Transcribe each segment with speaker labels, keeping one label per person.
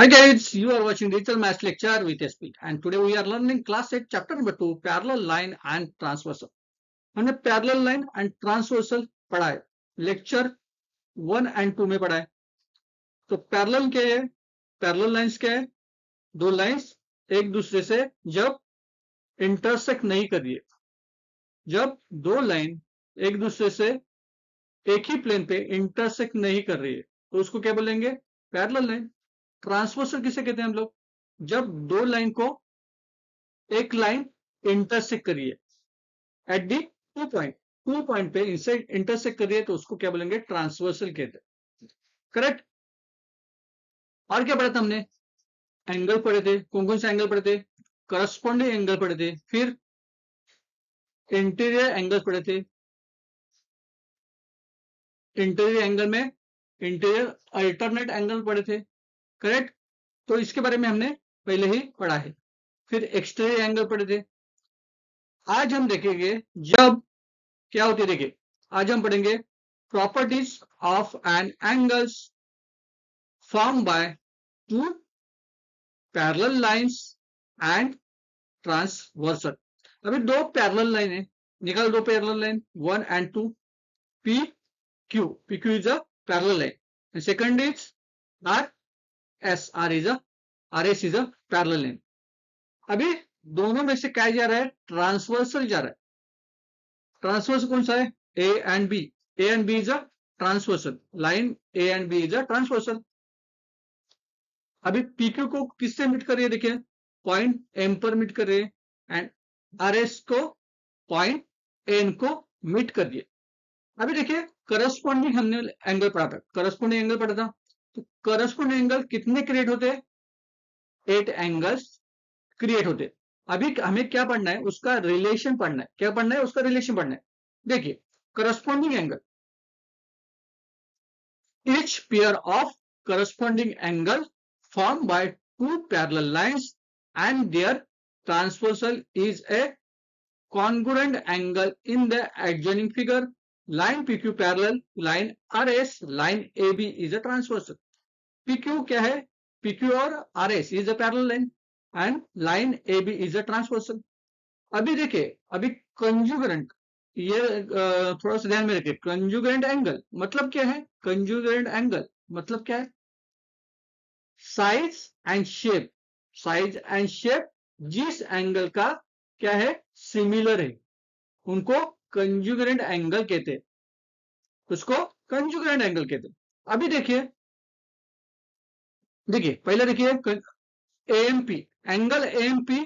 Speaker 1: Hi guys, you are watching Digital Maths lecture with SP and today we are learning class 8 chapter number 2 parallel line and transversal. हमने parallel line and transversal पढ़ा है, lecture 1 and 2 में पढ़ा है. तो parallel क्या है? Parallel lines क्या है? दो लाइंस एक दूसरे से जब इंटरसेक्ट नहीं कर रही है, जब दो लाइन एक दूसरे से एक ही प्लेन पे इंटरसेक्ट नहीं कर रही है तो उसको क्या बोलेंगे? Parallel line. ट्रांसवर्सल किसे कहते हैं हम लोग? जब दो लाइन को एक लाइन इंटरसेक्ट करिए एट दी टू पॉइंट पे इंटरसेक्ट करिए तो उसको क्या बोलेंगे? ट्रांसवर्सल कहते हैं. करेक्ट. और क्या पढ़ा था हमने? एंगल पढ़े थे. कौन कौन से एंगल पढ़े थे? करस्पॉन्डिंग एंगल पढ़े थे, फिर इंटीरियर एंगल पढ़े थे. इंटीरियर एंगल में इंटीरियर अल्टरनेट एंगल पढ़े थे. करेक्ट. तो इसके बारे में हमने पहले ही पढ़ा है. फिर एक्सटीरियर एंगल पढ़े थे. आज हम देखेंगे जब क्या होती है. देखिए आज हम पढ़ेंगे properties of an angles form by two parallel lines and transversal. अभी दो पैरेलल लाइन है, निकाल दो parallel line 1 and 2. P Q is a parallel line. Second is R S is a parallel line. अभी दोनों में से क्या जा रहा है? ट्रांसवर्सल जा रहा है. ट्रांसवर्सल कौन सा है? A and B is a transversal line. A and B is a transversal. अभी पीक्यू को किससे मीट कर रही है? देखिए पॉइंट एम पर मीट कर रही है एंड आर एस को पॉइंट एन को मीट कर दिए. अभी देखिए करस्पॉन्डिंग हमने एंगल पढ़ा था. करस्पॉन्डिंग एंगल पढ़ा था. तो करस्पॉन्डिंग एंगल कितने क्रिएट होते हैं? 8 एंगल्स क्रिएट होते हैं. अभी हमें क्या पढ़ना है? उसका रिलेशन पढ़ना है. क्या पढ़ना है? उसका रिलेशन पढ़ना है. देखिए corresponding angle, each pair of corresponding angle formed by two parallel lines and their transversal is a congruent angle in the adjoining figure. Line PQ parallel line RS, line AB is a transversal. PQ क्या है? PQ और RS is a parallel line and line AB is a transversal. अभी देखिए अभी conjugant, ये थोड़ा सा ध्यान में रखिए. कंजुगेंट एंगल मतलब क्या है? कंजुगेंट एंगल मतलब क्या है? Size and shape. Size and shape जिस एंगल का क्या है? सिमिलर है उनको कंजुगेंट एंगल कहते हैं. उसको कंजुगेंट एंगल कहते हैं. अभी देखिए पहले देखिए AMP, angle AMP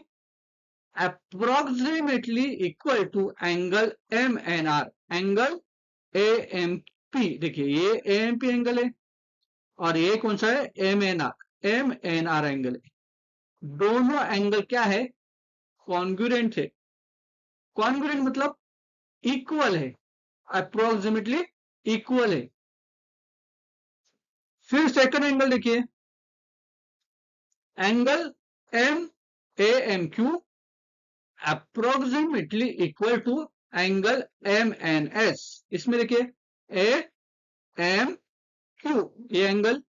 Speaker 1: approximately equal to angle MNR. Angle AMP, देखिए ये AMP एंगल है और ये कौन सा है? MNR एंगल है. दोनों एंगल क्या है? कॉन्ग्रुएंट है. कॉन्ग्रुएंट मतलब इक्वल है, अप्रोक्सीमेटली इक्वल है. फिर सेकंड एंगल देखिए, angle MAMQ approximately equal to angle MNS. इसमें देखिए AMQ ये एंगल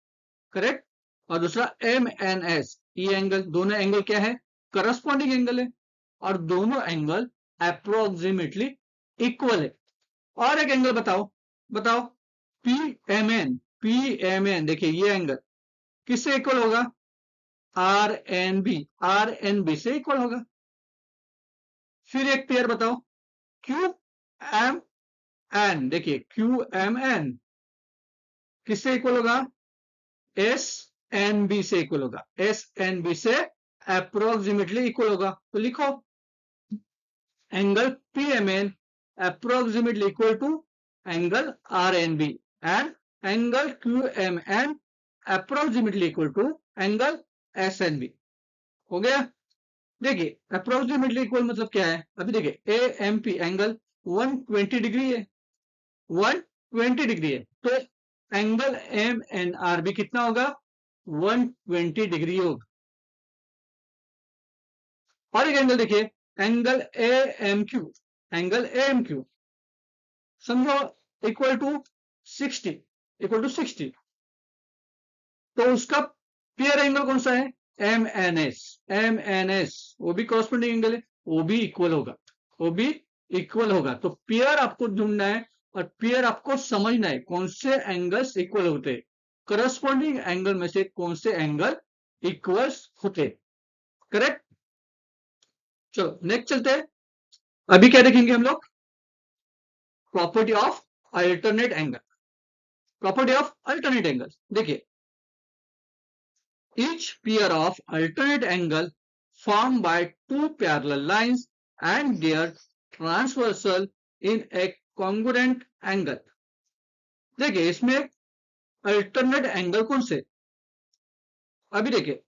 Speaker 1: करेक्ट और दूसरा MNS ये एंगल. दोनों एंगल क्या है? करस्पॉन्डिंग एंगल है और दोनों एंगल अप्रोक्सीमेटली इक्वल है. और एक एंगल बताओ PMN देखिए ये एंगल किससे इक्वल होगा? RNB से इक्वल होगा. फिर एक पेयर बताओ QMN. देखिए QMN किससे इक्वल होगा? SNB से इक्वल होगा. SNB से अप्रोक्सीमेटली इक्वल होगा. तो लिखो angle PMN approximately equal to angle RNB and angle QMN approximately equal to angle SNB. हो गया. देखिए approximately equal मतलब क्या है? अभी देखिए AMP एंगल 120 डिग्री है, 120 डिग्री है. तो एंगल MNR भी कितना होगा? 120 डिग्री होगा. और एक एंगल देखिए एंगल AMQ समझो इक्वल टू 60. तो उसका पेयर एंगल कौन सा है? MNS, MNS वो भी कॉरस्पॉन्डिंग एंगल है, वो भी इक्वल होगा, वो भी इक्वल होगा। तो पेयर आपको ढूंढना है और पेयर आपको समझना है कौन से एंगल्स इक्वल होते हैं, करस्पॉन्डिंग एंगल में से कौन से एंगल इक्वल्स होते। करेक्ट। चलो नेक्स्ट चलते हैं। अभी क्या देखेंगे हम लोग? Property of alternate angle. Property of alternate angle देखिए, each pair of alternate angle formed by two parallel lines and their transversal in a congruent angle। देखिए इसमें अल्टरनेट एंगल कौन से? अभी देखिए,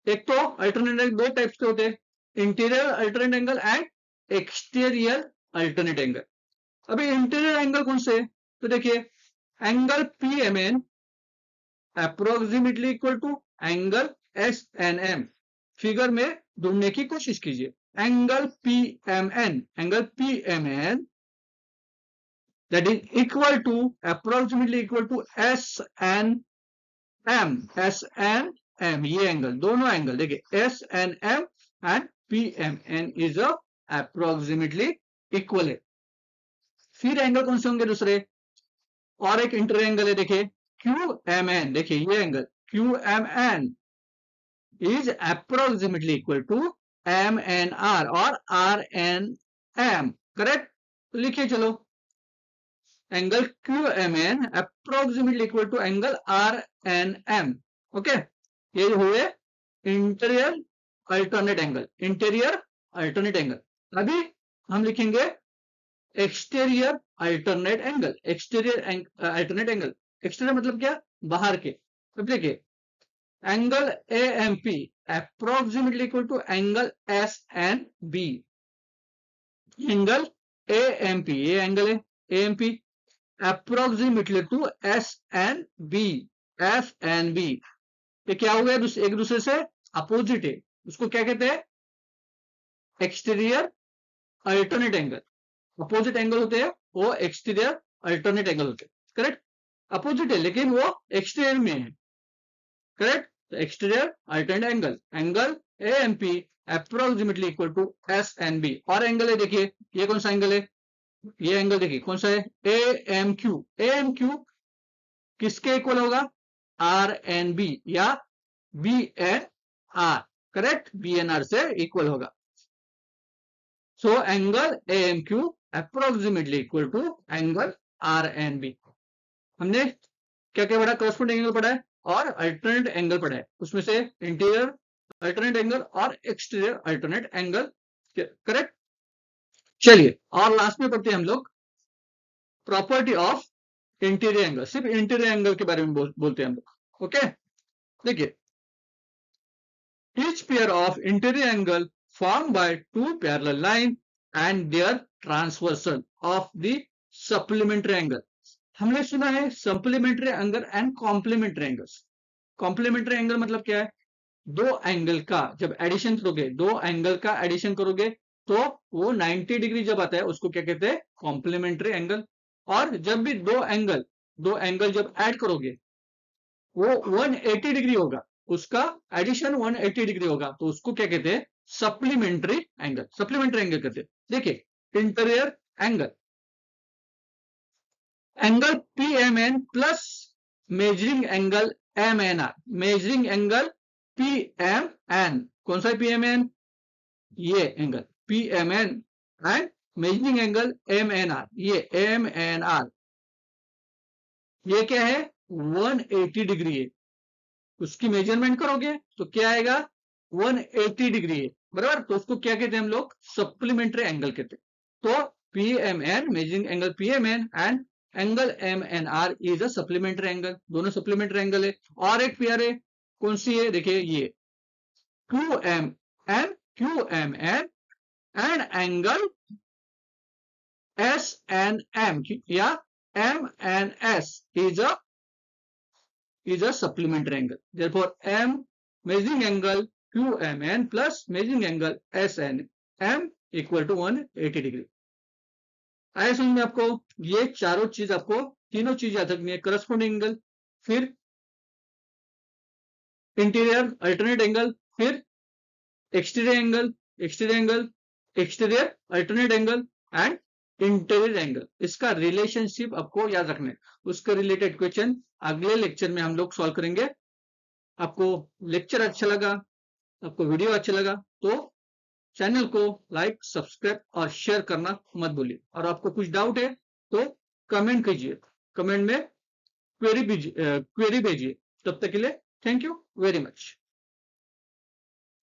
Speaker 1: एक तो अल्टरनेट एंगल दो टाइप्स के होते हैं, interior alternate angle and exterior alternate angle. अभी इंटीरियर एंगल कौन से? तो देखिए, angle PMN approximately equal to angle SNM। Figure में ढूंढने की कोशिश कीजिए। Angle PMN that is equal to approximately equal to SNM। ये एंगल, दोनों एंगल देखिए, SNM and PMN is approximately equal है। फिर एंगल कौन से होंगे दूसरे? और एक इंटर एंगल है देखिए, QMN। देखिए ये angle QMN is approximately equal to MNR और RNM। करेक्ट। तो लिखिए चलो, angle QMN approximately equal to angle RNM। Okay, ये हुए interior alternate angle, interior alternate angle. अभी हम लिखेंगे exterior alternate angle. Exterior alternate angle, exterior मतलब क्या? बाहर के। अब देखिए, angle AMP approximately equal to angle SNB। Angle AMP, ये एंगल है AMP approximately to SNB, FNB। ये क्या हो गया? एक दूसरे से अपोजिट है, उसको क्या कहते हैं? Exterior alternate angle. Opposite angle होते हैं वो एक्सटीरियर अल्टरनेट एंगल होते हैं। करेक्ट। अपोजिट है लेकिन वो एक्सटीरियर में है। Correct. Exterior alternate angle, angle AMP approximately equal to SNB। और एंगल है देखिए, ये कौन सा एंगल है? ये एंगल देखिए कौन सा है? AMQ। AMQ किसके इक्वल होगा? RNB या BNR। करेक्ट, BNR से इक्वल होगा। So angle AMQ approximately equal to angle RNB। हमने क्या क्या पढ़ा? करस्पॉन्डिंग एंगल पढ़ा है और अल्टरनेट एंगल पढ़ा है, उसमें से इंटीरियर अल्टरनेट एंगल और एक्सटीरियर अल्टरनेट एंगल। करेक्ट। चलिए और लास्ट में पढ़ते हैं हम लोग प्रॉपर्टी ऑफ इंटीरियर एंगल। सिर्फ इंटीरियर एंगल के बारे में बोलते हैं हम लोग। ओके, देखिए, each pair of interior angle formed by two parallel lines and their transversal of the supplementary angle। हमने सुना है supplementary angle and complementary angles. Complementary angle मतलब क्या है? दो एंगल का जब एडिशन करोगे, दो एंगल का एडिशन करोगे तो वो 90 डिग्री जब आता है उसको क्या कहते हैं? Complementary angle. और जब भी दो एंगल जब ऐड करोगे वो 180 डिग्री होगा, उसका एडिशन 180 डिग्री होगा, तो उसको क्या कहते हैं? Supplementary angle. सप्लीमेंट्री एंगल कहते हैं। देखिए, interior angle, angle PMN plus measuring angle MNR। Measuring angle PMN, कौन सा है PMN? ये angle PMN and measuring angle MNR, ये MNR। ये क्या है? 180 डिग्री है। उसकी मेजरमेंट करोगे तो क्या आएगा? 180 डिग्री है, बराबर। तो उसको क्या कहते हैं हम लोग? सप्लीमेंट्री एंगल कहते हैं। तो PMN, measuring angle PMN and angle MNR is a supplementary angle. दोनों सप्लीमेंट्री एंगल है। और एक पेयर है, कौन सी है? देखिए ये QMN एंड एंगल SNM या MNS is a supplementary angle. Therefore, measuring angle QMN plus measuring angle SNM equal to 180 degree. आया समझ में आपको? ये चारों चीज आपको, तीनों चीज याद रखनी है। करस्पॉन्डिंग एंगल, फिर इंटीरियर अल्टरनेट एंगल, फिर exterior angle, exterior angle, exterior alternate angle and interior angle. इसका रिलेशनशिप आपको याद रखना है। उसके रिलेटेड क्वेश्चन अगले लेक्चर में हम लोग सॉल्व करेंगे। आपको लेक्चर अच्छा लगा, आपको वीडियो अच्छा लगा तो चैनल को लाइक, सब्सक्राइब और शेयर करना मत भूलिए। और आपको कुछ डाउट है तो कमेंट कीजिए, कमेंट में क्वेरी भेजिए। तब तक के लिए थैंक यू वेरी मच।